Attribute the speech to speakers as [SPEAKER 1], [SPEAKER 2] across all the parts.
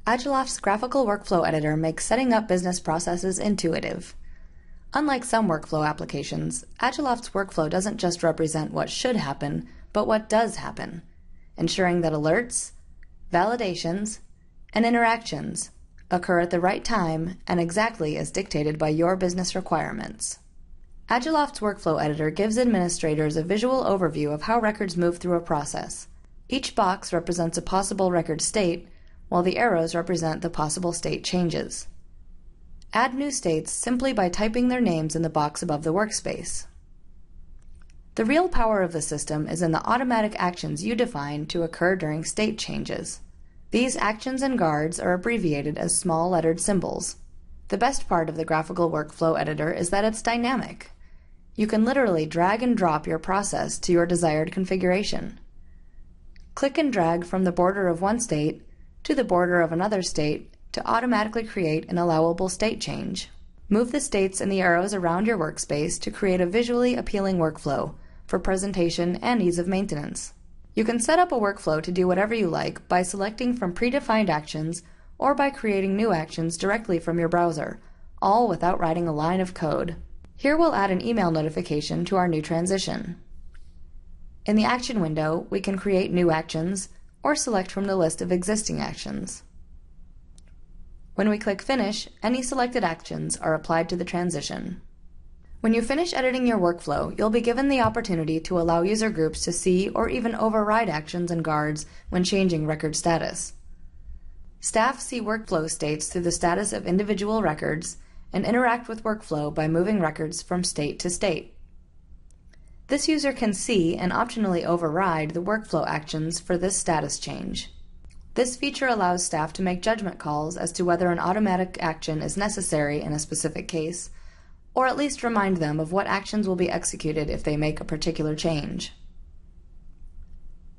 [SPEAKER 1] Agiloft's graphical workflow editor makes setting up business processes intuitive. Unlike some workflow applications, Agiloft's workflow doesn't just represent what should happen, but what does happen, ensuring that alerts, validations, and interactions occur at the right time and exactly as dictated by your business requirements. Agiloft's workflow editor gives administrators a visual overview of how records move through a process. Each box represents a possible record state, while the arrows represent the possible state changes. Add new states simply by typing their names in the box above the workspace. The real power of the system is in the automatic actions you define to occur during state changes. These actions and guards are abbreviated as small lettered symbols. The best part of the graphical workflow editor is that it's dynamic. You can literally drag and drop your process to your desired configuration. Click and drag from the border of one state to the border of another state to automatically create an allowable state change. Move the states and the arrows around your workspace to create a visually appealing workflow for presentation and ease of maintenance. You can set up a workflow to do whatever you like by selecting from predefined actions or by creating new actions directly from your browser, all without writing a line of code. Here we'll add an email notification to our new transition. In the action window, we can create new actions or select from the list of existing actions. When we click Finish, any selected actions are applied to the transition. When you finish editing your workflow, you'll be given the opportunity to allow user groups to see or even override actions and guards when changing record status. Staff see workflow states through the status of individual records and interact with workflow by moving records from state to state. This user can see and optionally override the workflow actions for this status change. This feature allows staff to make judgment calls as to whether an automatic action is necessary in a specific case, or at least remind them of what actions will be executed if they make a particular change.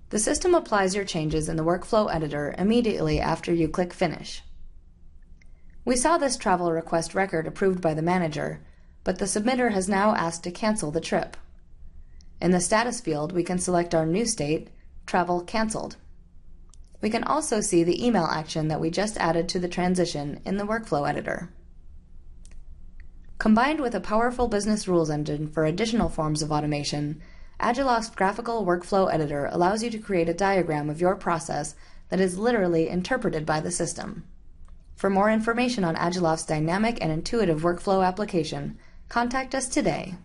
[SPEAKER 1] The system applies your changes in the workflow editor immediately after you click Finish. We saw this travel request record approved by the manager, but the submitter has now asked to cancel the trip. In the status field, we can select our new state, Travel Canceled. We can also see the email action that we just added to the transition in the workflow editor. Combined with a powerful business rules engine for additional forms of automation, Agiloft's graphical workflow editor allows you to create a diagram of your process that is literally interpreted by the system. For more information on Agiloft's dynamic and intuitive workflow application, contact us today.